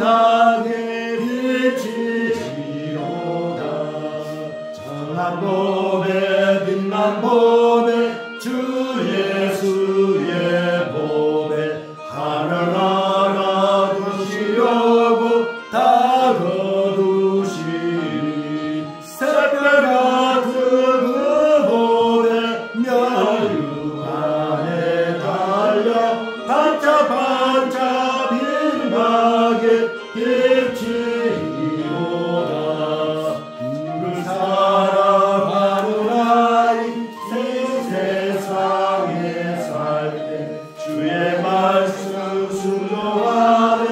빛나게 비치시로다. 정한 봄에 빛난 봄에 주 예수의 봄에 하늘 알아두시려고 다 거두시리. 새벽 같은 그 봄에 멸류관에 달려 반짝반짝 빛나게 비치리로다. 주를 사랑하는 아이 세상에 살 때 주의 말씀 순종하며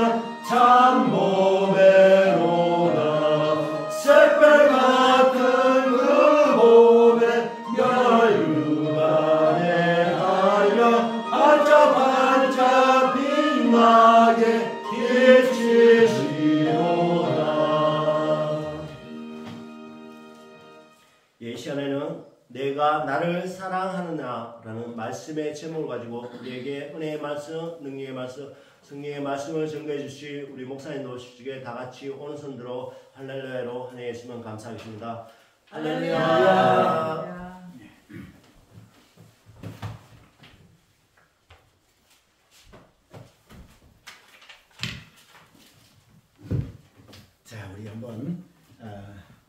참 보배로다. 새별 같은 그 봄에 멸류관에 달려 반짝반짝 빛나게 비치시로다. 이 시간에는 내가 나를 사랑하느냐라는 말씀의 제목을 가지고 우리에게 은혜의 말씀, 능력의 말씀, 승리의 말씀을 전가해 주실 우리 목사님 오시기에 다 같이 오른손 들어 할렐루야로 환영했으면 감사하겠습니다. 할렐루야. 자, 우리 한번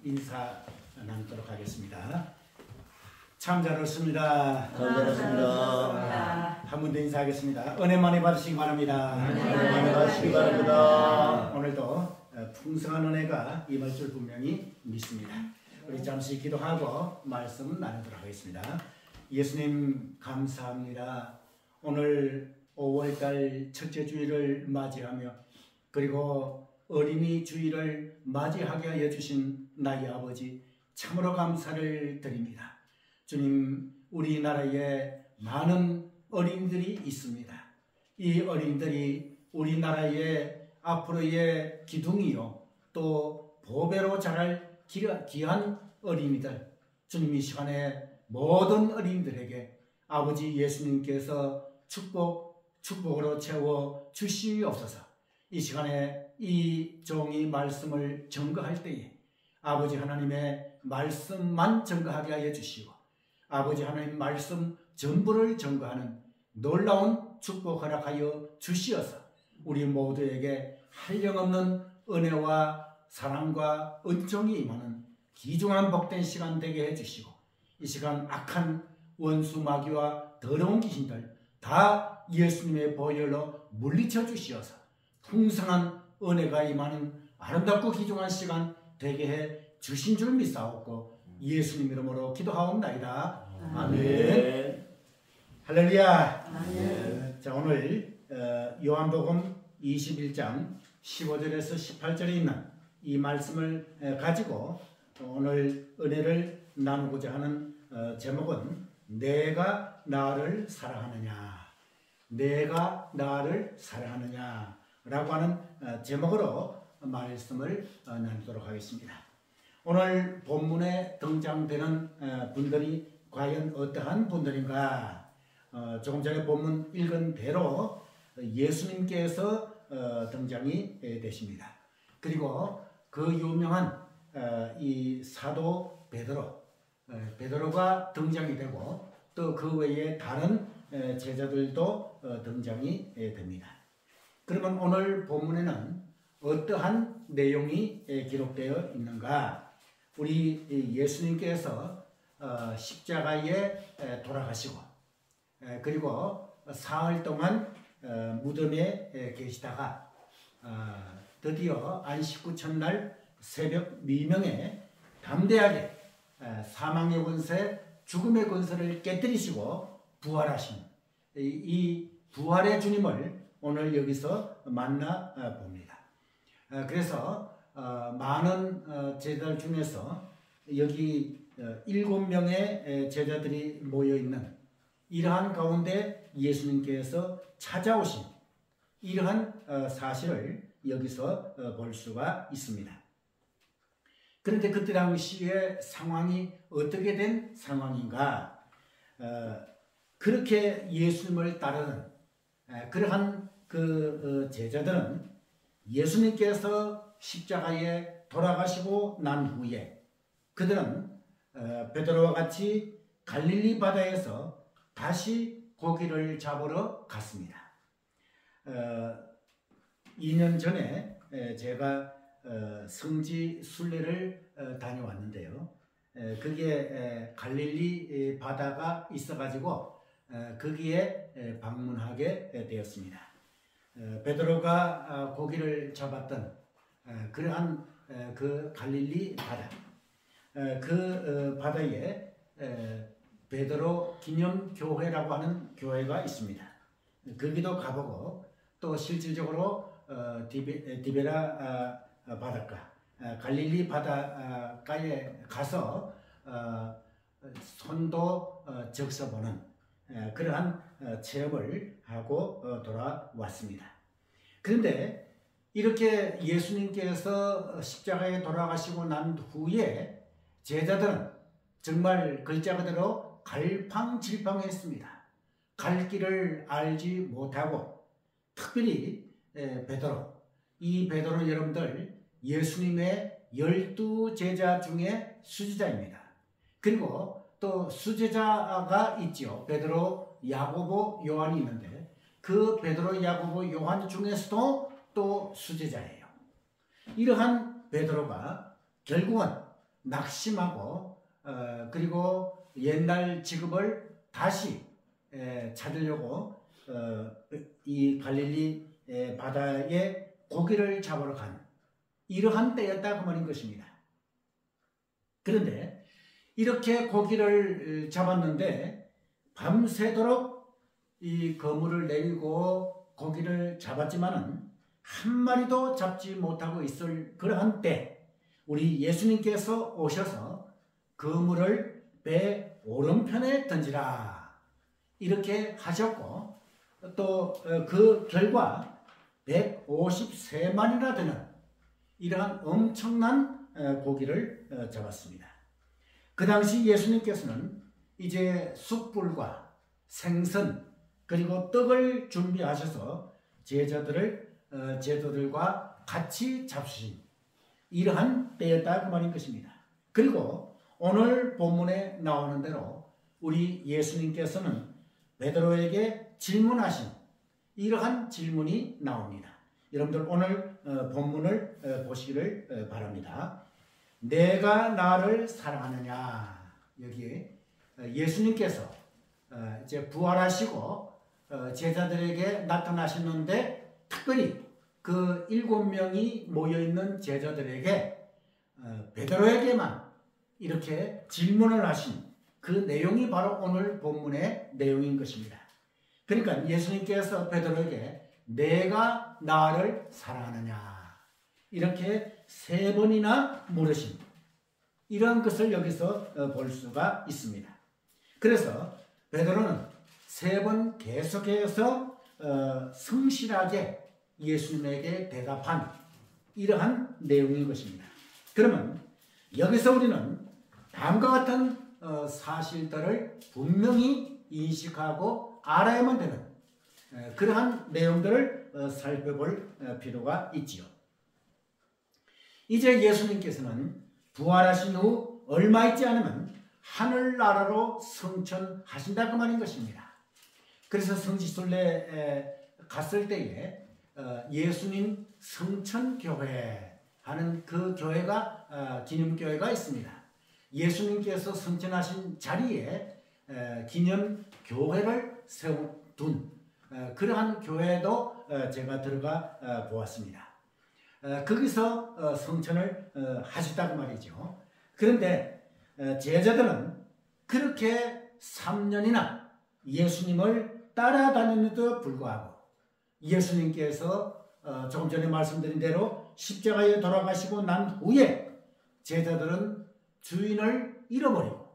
인사 나누도록 하겠습니다. 참 잘 오셨습니다. 감사합니다. 한 분 더 인사하겠습니다. 은혜 많이 받으시기 바랍니다. 많이 받으시기 바랍니다. 오늘도 풍성한 은혜가 임할 줄 분명히 믿습니다. 우리 잠시 기도하고 말씀 나누도록 하겠습니다. 예수님 감사합니다. 오늘 5월달 첫째 주일을 맞이하며 그리고 어린이 주일을 맞이하게 하여 주신 나의 아버지 참으로 감사를 드립니다. 주님, 우리나라에 많은 어린이들이 있습니다. 이 어린이들이 우리나라의 앞으로의 기둥이요 또 보배로 자랄 귀한 어린이들, 주님 이 시간에 모든 어린이들에게 아버지 예수님께서 축복으로 채워 주시옵소서. 이 시간에 이 종이 말씀을 증거할 때에 아버지 하나님의 말씀만 증거하게 하여 주시고 아버지 하나님 말씀 전부를 증거하는 놀라운 축복 허락하여 주시어서 우리 모두에게 한량없는 은혜와 사랑과 은총이 임하는 귀중한 복된 시간 되게 해주시고 이 시간 악한 원수 마귀와 더러운 귀신들 다 예수님의 보혈로 물리쳐 주시어서 풍성한 은혜가 임하는 아름답고 귀중한 시간 되게 해 주신 줄 믿사옵고 예수님 이름으로 기도하옵나이다. 아멘. 할렐루야. 아멘. 자, 오늘 요한복음 21장 15절에서 18절에 있는 이 말씀을 가지고 오늘 은혜를 나누고자 하는 제목은 내가 나를 사랑하느냐, 내가 나를 사랑하느냐 라고 하는 제목으로 말씀을 나누도록 하겠습니다. 오늘 본문에 등장되는 분들이 과연 어떠한 분들인가? 조금 전에 본문 읽은 대로 예수님께서 등장이 되십니다. 그리고 그 유명한 이 사도 베드로가 등장이 되고 또 그 외에 다른 제자들도 등장이 됩니다. 그러면 오늘 본문에는 어떠한 내용이 기록되어 있는가? 우리 예수님께서 십자가에 돌아가시고 그리고 사흘 동안 무덤에 계시다가 드디어 안식 후 첫날 새벽 미명에 담대하게 사망의 권세, 죽음의 권세를 깨뜨리시고 부활하신 이 부활의 주님을 오늘 여기서 만나 봅니다. 그래서 많은 제자들 중에서 여기 7명의 제자들이 모여있는 이러한 가운데 예수님께서 찾아오신 이러한 사실을 여기서 볼 수가 있습니다. 그런데 그때 당시의 상황이 어떻게 된 상황인가? 그렇게 예수님을 따르는 그러한 그 제자들은 예수님께서 십자가에 돌아가시고 난 후에 그들은 베드로와 같이 갈릴리 바다에서 다시 고기를 잡으러 갔습니다. 2년 전에 제가 성지 순례를 다녀왔는데요. 그게 갈릴리 바다가 있어가지고 거기에 방문하게 되었습니다. 베드로가 고기를 잡았던 그러한 그 갈릴리 바다, 그 바다에 베드로 기념교회라고 하는 교회가 있습니다. 거기도 가보고 또 실질적으로 디베라 바닷가, 갈릴리 바닷가에 가서 손도 적셔보는 그러한 체험을 하고 돌아왔습니다. 그런데 이렇게 예수님께서 십자가에 돌아가시고 난 후에 제자들은 정말 글자 그대로 갈팡질팡했습니다. 갈 길을 알지 못하고 특별히 베드로, 이 베드로 여러분들 예수님의 12제자 중에 수제자입니다. 그리고 또 수제자가 있죠. 베드로, 야고보, 요한이 있는데 그 베드로, 야고보, 요한 중에서도 또 수제자예요. 이러한 베드로가 결국은 낙심하고 그리고 옛날 직업을 다시 찾으려고 이 갈릴리 바다에 고기를 잡으러 간 이러한 때였다 그 말인 것입니다. 그런데 이렇게 고기를 잡았는데 밤새도록 이 그물을 내리고 고기를 잡았지만은 한 마리도 잡지 못하고 있을 그러한 때 우리 예수님께서 오셔서 그물을 배 오른편에 던지라 이렇게 하셨고 또 그 결과 153마리나 되는 이러한 엄청난 고기를 잡았습니다. 그 당시 예수님께서는 이제 숯불과 생선 그리고 떡을 준비하셔서 제자들과 같이 잡수신 이러한 때였다 그 말인 것입니다. 그리고 오늘 본문에 나오는 대로 우리 예수님께서는 베드로에게 질문하신 이러한 질문이 나옵니다. 여러분들 오늘 본문을 보시기를 바랍니다. 내가 나를 사랑하느냐. 여기 예수님께서 이제 부활하시고 제자들에게 나타나셨는데 특별히 그 7명이 모여있는 제자들에게 베드로에게만 이렇게 질문을 하신 그 내용이 바로 오늘 본문의 내용인 것입니다. 그러니까 예수님께서 베드로에게 내가 나를 사랑하느냐 이렇게 3번이나 물으신 이런 것을 여기서 볼 수가 있습니다. 그래서 베드로는 3번 계속해서 성실하게 예수님에게 대답한 이러한 내용인 것입니다. 그러면 여기서 우리는 다음과 같은 사실들을 분명히 인식하고 알아야만 되는 그러한 내용들을 살펴볼 필요가 있지요. 이제 예수님께서는 부활하신 후 얼마 있지 않으면 하늘나라로 승천하신다 그 말인 것입니다. 그래서 성지순례에 갔을 때에 예수님 성천교회 하는 그 교회가 기념교회가 있습니다. 예수님께서 승천하신 자리에 기념교회를 세워둔 그러한 교회도 제가 들어가 보았습니다. 거기서 성천을 하셨다고 말이죠. 그런데 제자들은 그렇게 3년이나 예수님을 따라다니는데도 불구하고 예수님께서 조금 전에 말씀드린 대로 십자가에 돌아가시고 난 후에 제자들은 주인을 잃어버리고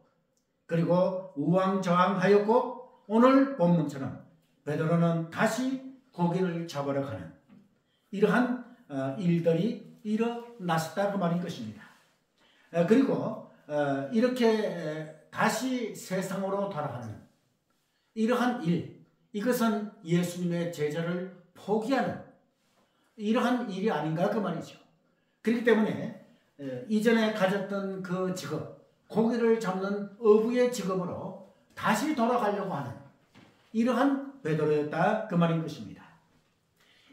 그리고 우왕좌왕하였고 오늘 본문처럼 베드로는 다시 고기를 잡으러 가는 이러한 일들이 일어났다 그 말인 것입니다. 그리고 이렇게 다시 세상으로 돌아가는 이러한 일, 이것은 예수님의 제자를 포기하는 이러한 일이 아닌가 그 말이죠. 그렇기 때문에 이전에 가졌던 그 직업, 고기를 잡는 어부의 직업으로 다시 돌아가려고 하는 이러한 베드로였다 그 말인 것입니다.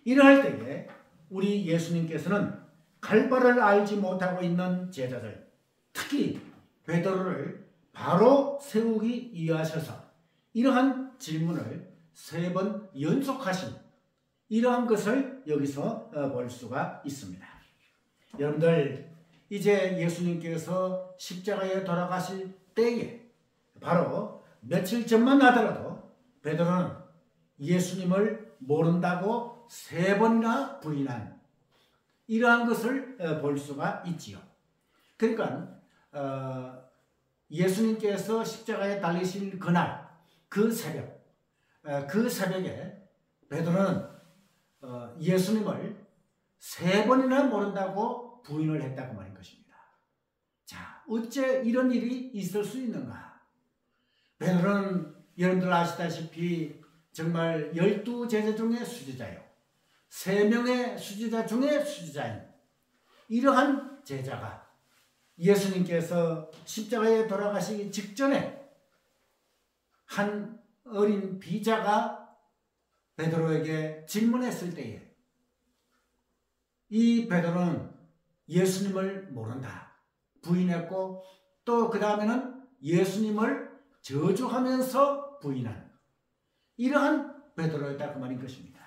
이러할 때에 우리 예수님께서는 갈 바를 알지 못하고 있는 제자들, 특히 베드로를 바로 세우기 위하셔서 이러한 질문을 3번 연속하신 이러한 것을 여기서 볼 수가 있습니다. 여러분들, 이제 예수님께서 십자가에 돌아가실 때에 바로 며칠 전만 하더라도 베드로는 예수님을 모른다고 3번이나 부인한 이러한 것을 볼 수가 있지요. 그러니까 예수님께서 십자가에 달리실 그날 그 새벽에 베드로는 예수님을 3번이나 모른다고 부인을 했다고 말인 것입니다. 자, 어째 이런 일이 있을 수 있는가? 베드로는 여러분들 아시다시피 정말 12제자 중에 수제자요. 3명의 수제자 중에 수제자인 이러한 제자가 예수님께서 십자가에 돌아가시기 직전에 한 어린 비자가 베드로에게 질문했을 때에 이 베드로는 예수님을 모른다 부인했고, 또 그 다음에는 예수님을 저주하면서 부인한 이러한 베드로였다 그 말인 것입니다.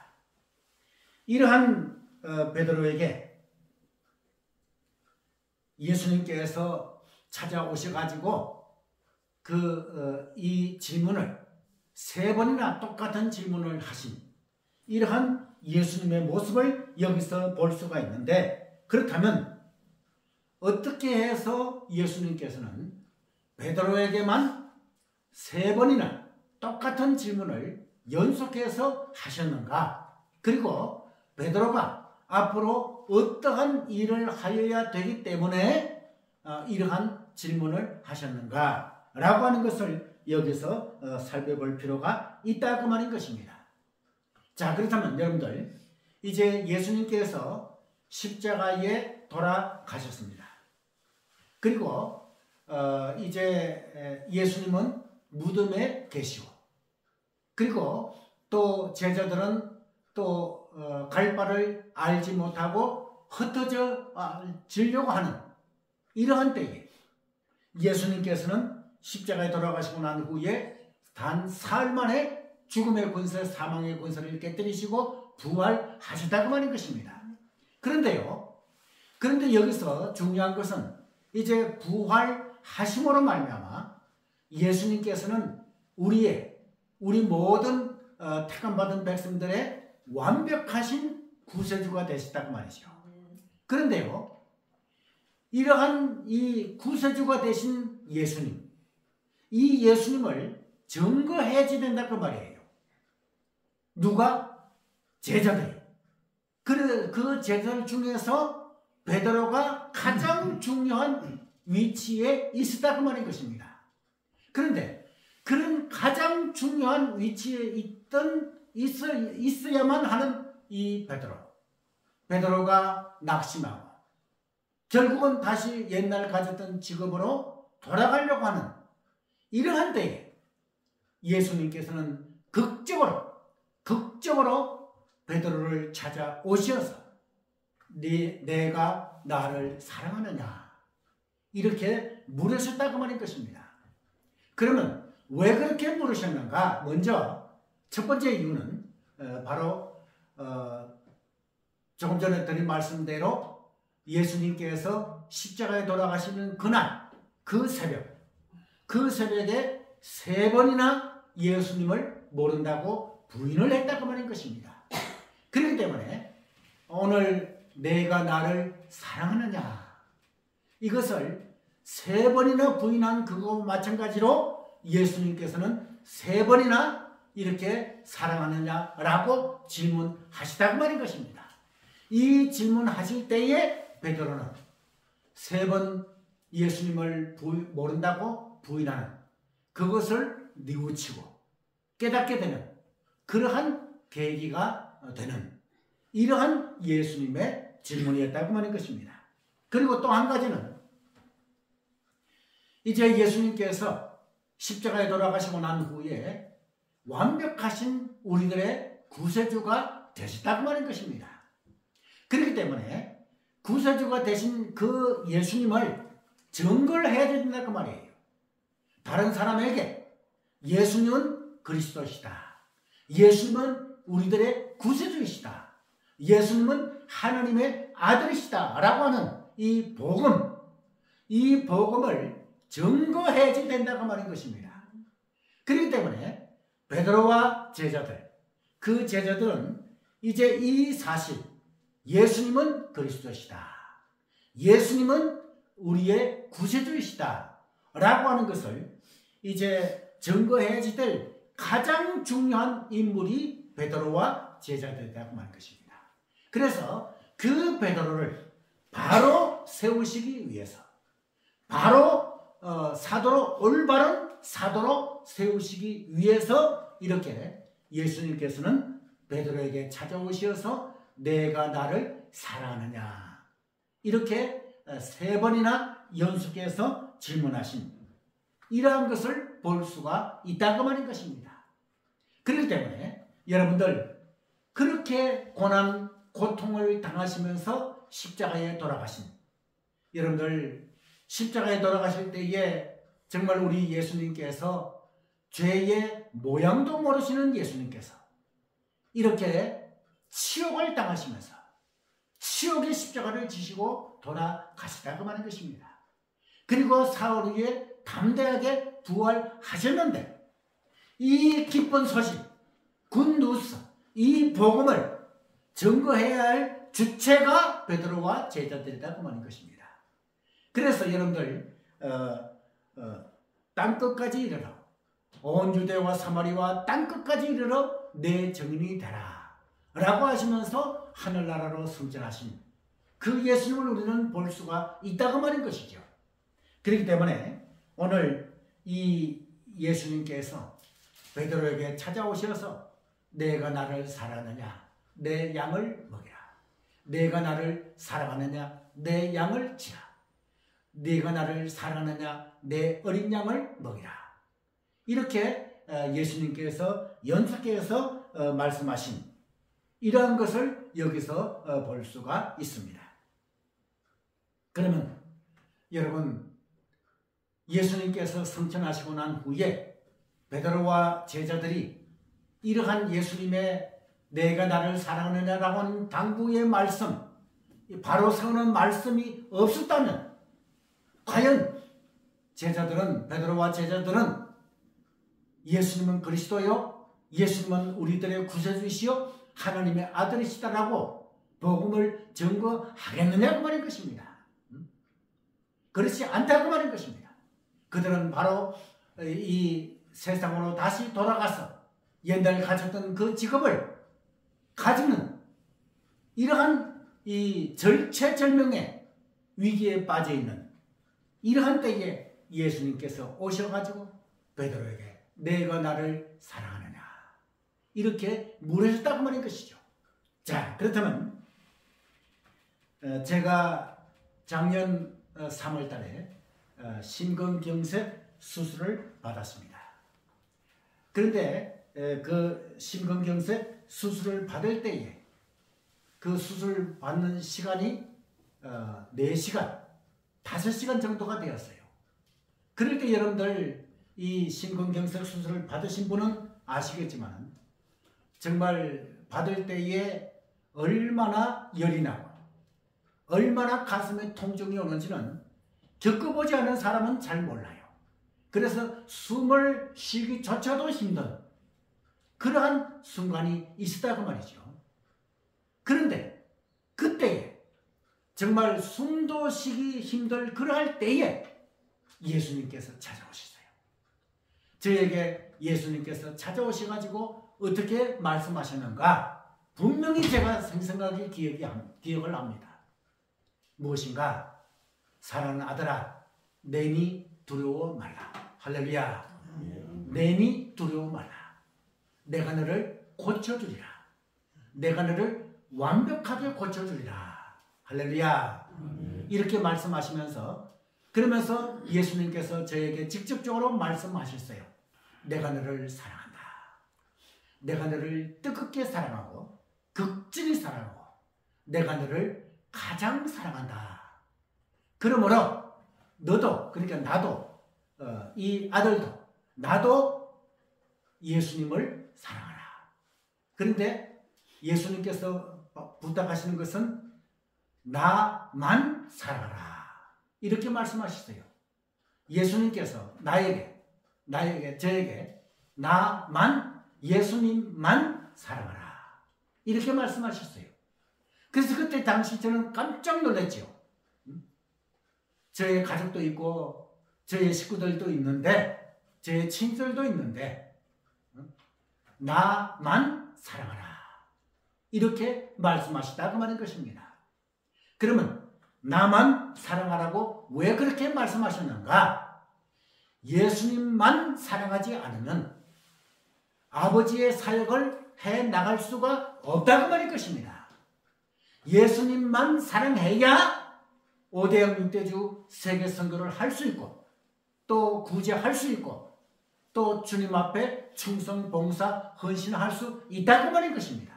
이러한 베드로에게 예수님께서 찾아오셔가지고 이 질문을 3번이나 똑같은 질문을 하신 이러한 예수님의 모습을 여기서 볼 수가 있는데, 그렇다면 어떻게 해서 예수님께서는 베드로에게만 3번이나 똑같은 질문을 연속해서 하셨는가? 그리고 베드로가 앞으로 어떠한 일을 하여야 되기 때문에 이러한 질문을 하셨는가? 라고 하는 것을 여기서 살펴볼 필요가 있다 그 말인 것입니다. 자, 그렇다면 여러분들, 이제 예수님께서 십자가에 돌아가셨습니다. 그리고 이제 예수님은 무덤에 계시고, 그리고 또 제자들은 또 갈 바를 알지 못하고 흩어져 지려고 하는 이러한 때에 예수님께서는 십자가에 돌아가시고 난 후에 단 사흘 만에 죽음의 권세, 사망의 권세를 깨뜨리시고 부활하셨다고 하는 것입니다. 그런데 여기서 중요한 것은 이제 부활하심으로 말미암아 예수님께서는 우리 모든 택함받은 백성들의 완벽하신 구세주가 되셨다고 말이죠. 그런데요, 이러한 이 구세주가 되신 예수님, 이 예수님을 증거해야 된다고 말이에요. 누가? 제자들이. 그 제자들 중에서 베드로가 가장 중요한 위치에 있었다고 말인 것입니다. 그런데 그런 가장 중요한 위치에 있어야만 하는 이 베드로가 낙심하고 결국은 다시 옛날 가졌던 직업으로 돌아가려고 하는 이러한 때에 예수님께서는 극적으로 베드로를 찾아오셔서 내가 나를 사랑하느냐 이렇게 물으셨다고 말인 것입니다. 그러면 왜 그렇게 물으셨는가? 먼저 첫 번째 이유는 바로 조금 전에 드린 말씀대로 예수님께서 십자가에 돌아가시는 그날 그 새벽에 3번이나 예수님을 모른다고 부인을 했다고 말인 것입니다. 그렇기 때문에 오늘 내가 나를 사랑하느냐 이것을 3번이나 부인한 그거와 마찬가지로 예수님께서는 3번이나 이렇게 사랑하느냐라고 질문하시다고 말인 것입니다. 이 질문하실 때에 베드로는 3번 예수님을 모른다고 부인하는 그것을 뉘우치고 깨닫게 되는 그러한 계기가 되는 이러한 예수님의 질문이었다고 하는 것입니다. 그리고 또 한 가지는 이제 예수님께서 십자가에 돌아가시고 난 후에 완벽하신 우리들의 구세주가 되셨다고 하는 것입니다. 그렇기 때문에 구세주가 되신 그 예수님을 증거를 해야 된다고 말이에요. 다른 사람에게 예수님은 그리스도시다. 예수님은 우리들의 구세주이시다. 예수님은 하나님의 아들이시다. 라고 하는 이 복음을 증거해야 된다고 말인 것입니다. 그렇기 때문에 베드로와 제자들, 그 제자들은 이제 이 사실, 예수님은 그리스도시다. 예수님은 우리의 구세주이시다. 라고 하는 것을 이제 증거해야 될 가장 중요한 인물이 베드로와 제자들이라고 말한 것입니다. 그래서 그 베드로를 바로 세우시기 위해서, 바로 사도로, 올바른 사도로 세우시기 위해서 이렇게 예수님께서는 베드로에게 찾아오셔서 내가 나를 사랑하느냐, 이렇게 3번이나 연속해서 질문하신 이러한 것을 볼 수가 있다고 말인 것입니다. 그렇기 때문에 여러분들 그렇게 고난, 고통을 당하시면서 십자가에 돌아가신 여러분들, 십자가에 돌아가실 때에 정말 우리 예수님께서 죄의 모양도 모르시는 예수님께서 이렇게 치욕을 당하시면서 치욕의 십자가를 지시고 돌아가시다고 말하는 것입니다. 그리고 사흘 후에 담대하게 부활하셨는데 이 기쁜 소식, 굿뉴스, 이 복음을 증거해야 할 주체가 베드로와 제자들이라고 말하는 것입니다. 그래서 여러분들 땅끝까지 이르러, 온 유대와 사마리와 땅끝까지 이르러 내 증인이 되라 라고 하시면서 하늘나라로 승천하신 그 예수님을 우리는 볼 수가 있다고 말인 것이죠. 그렇기 때문에 오늘 이 예수님께서 베드로에게 찾아오셔서 내가 나를 사랑하느냐, 내 양을 먹이라. 내가 나를 사랑하느냐, 내 양을 치라. 네가 나를 사랑하느냐, 내 어린 양을 먹이라. 이렇게 예수님께서 연속해서 말씀하신 이러한 것을 여기서 볼 수가 있습니다. 그러면 여러분, 예수님께서 승천하시고 난 후에 베드로와 제자들이 이러한 예수님의 내가 나를 사랑하느냐라고 하는 당부의 말씀, 바로 세우는 말씀이 없었다면 과연 제자들은, 베드로와 제자들은 예수님은 그리스도요, 예수님은 우리들의 구세주이시요 하나님의 아들이시다라고 복음을 증거하겠느냐고 말인 것입니다. 그렇지 않다고 말인 것입니다. 그들은 바로 이 세상으로 다시 돌아가서 옛날 가졌던 그 직업을 가지는 이러한 이 절체절명의 위기에 빠져 있는 이러한 때에 예수님께서 오셔가지고 베드로에게 내가 나를 사랑하느냐 이렇게 물으셨다고 말인 것이죠. 자, 그렇다면 제가 작년 3월 달에 심근경색 수술을 받았습니다. 그런데 그 심근경색 수술을 받을 때에 그 수술 받는 시간이 4시간, 5시간 정도가 되었어요. 그럴 때 여러분들 이 심근경색 수술을 받으신 분은 아시겠지만 정말 받을 때에 얼마나 열이 나고 얼마나 가슴에 통증이 오는지는 겪어보지 않은 사람은 잘 몰라요. 그래서 숨을 쉬기조차도 힘든 그러한 순간이 있었다고 말이죠. 그런데 그때에 정말 숨도 쉬기 힘들 그러할 때에 예수님께서 찾아오셨어요. 저에게 예수님께서 찾아오셔가지고 어떻게 말씀하셨는가? 분명히 제가 생생하게 기억을 합니다. 무엇인가? 사랑하는 아들아, 내니 두려워 말라. 할렐루야. 내니 두려워 말라. 내가 너를 고쳐주리라. 내가 너를 완벽하게 고쳐주리라. 할렐루야. 이렇게 말씀하시면서 그러면서 예수님께서 저에게 직접적으로 말씀하셨어요. 내가 너를 사랑한다. 내가 너를 뜨겁게 사랑하고 극진히 사랑하고 내가 너를 가장 사랑한다. 그러므로 너도, 그러니까 나도, 이 아들도 나도 예수님을 사랑하라. 그런데 예수님께서 부탁하시는 것은 나만 사랑하라. 이렇게 말씀하셨어요. 예수님께서 저에게 나만, 예수님만 사랑하라. 이렇게 말씀하셨어요. 그래서 그때 당시 저는 깜짝 놀랐죠. 저의 가족도 있고 저의 식구들도 있는데 저의 친구들도 있는데 나만 사랑하라. 이렇게 말씀하시다 그 말인 것입니다. 그러면 나만 사랑하라고 왜 그렇게 말씀하셨는가? 예수님만 사랑하지 않으면 아버지의 사역을 해나갈 수가 없다고 말일 것입니다. 예수님만 사랑해야 5대영 6대주 세계 선교를 할 수 있고 또 구제할 수 있고 또 주님 앞에 충성, 봉사, 헌신할 수 있다고 말인 것입니다.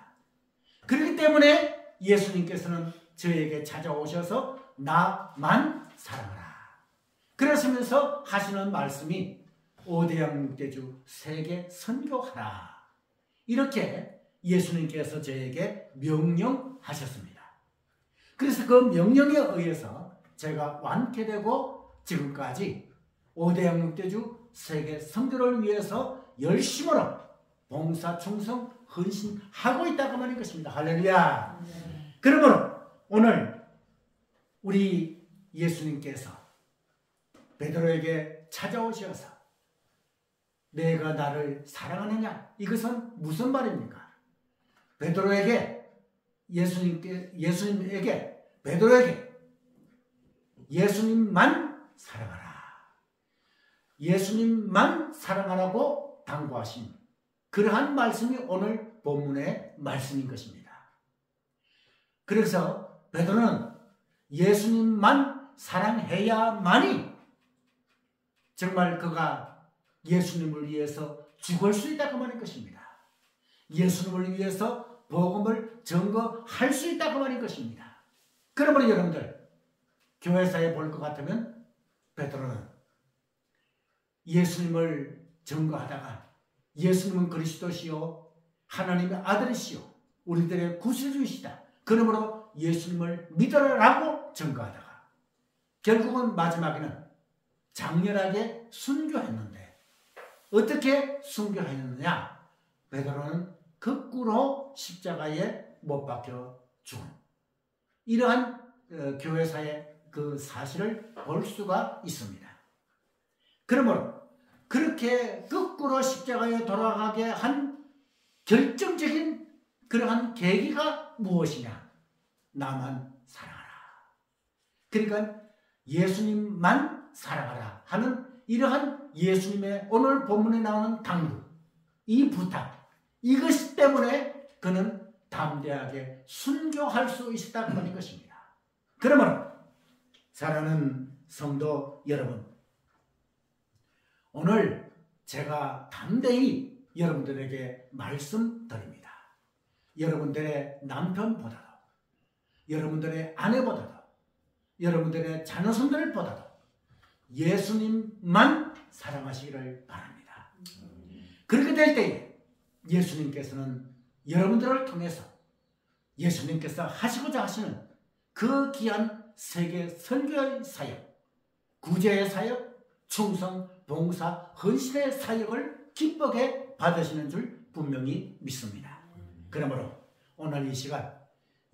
그렇기 때문에 예수님께서는 저에게 찾아오셔서 나만 사랑하라. 그러시면서 하시는 말씀이 5대양 6대주 세계 선교하라. 이렇게 예수님께서 저에게 명령하셨습니다. 그래서 그 명령에 의해서 제가 완쾌되고 지금까지 5대양 6대주 세계 선교를 위해서 열심으로 봉사, 충성, 헌신하고 있다고 말인 것입니다. 할렐루야. 그러므로 오늘 우리 예수님께서 베드로에게 찾아오셔서 내가 나를 사랑하느냐? 이것은 무슨 말입니까? 베드로에게 예수님만 사랑하라. 예수님만 사랑하라고 당부하신 그러한 말씀이 오늘 본문의 말씀인 것입니다. 그래서 베드로는 예수님만 사랑해야만이 정말 그가 예수님을 위해서 죽을 수 있다고 말인 것입니다. 예수님을 위해서 복음을 증거할 수 있다고 말인 것입니다. 그러므로 여러분들 교회사에 볼 것 같으면 베드로는 예수님을 증거하다가 예수님은 그리스도시요 하나님의 아들이시요 우리들의 구세주이시다. 그러므로 예수님을 믿어라라고 증거하다가 결국은 마지막에는 장렬하게 순교했는데 어떻게 순교했느냐? 베드로는 거꾸로 십자가에 못 박혀 죽은 이러한 교회사의 그 사실을 볼 수가 있습니다. 그러므로 그렇게 거꾸로 십자가에 돌아가게 한 결정적인 그러한 계기가 무엇이냐? 나만 사랑하라. 그러니까 예수님만 사랑하라 하는 이러한 예수님의 오늘 본문에 나오는 당부, 이 부탁, 이것 때문에 그는 담대하게 순교할 수 있었다고 하는 것입니다. 그러므로 사랑하는 성도 여러분, 오늘 제가 담대히 여러분들에게 말씀드립니다. 여러분들의 남편보다도, 여러분들의 아내보다도, 여러분들의 자녀손들보다도 예수님만 사랑하시기를 바랍니다. 그렇게 될 때에 예수님께서는 여러분들을 통해서 예수님께서 하시고자 하시는 그 귀한 세계 선교의 사역, 구제의 사역, 충성, 봉사, 헌신의 사역을 기쁘게 받으시는 줄 분명히 믿습니다. 그러므로 오늘 이 시간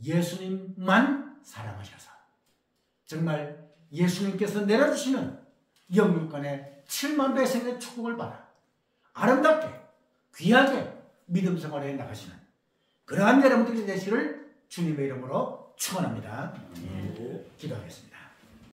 예수님만 사랑하셔서 정말 예수님께서 내려주시는 영육간의 7만 배생의 축복을 받아 아름답게 귀하게 믿음 생활에 나가시는 그러한 여러분들이 되시기를 주님의 이름으로 축원합니다. 기도하겠습니다.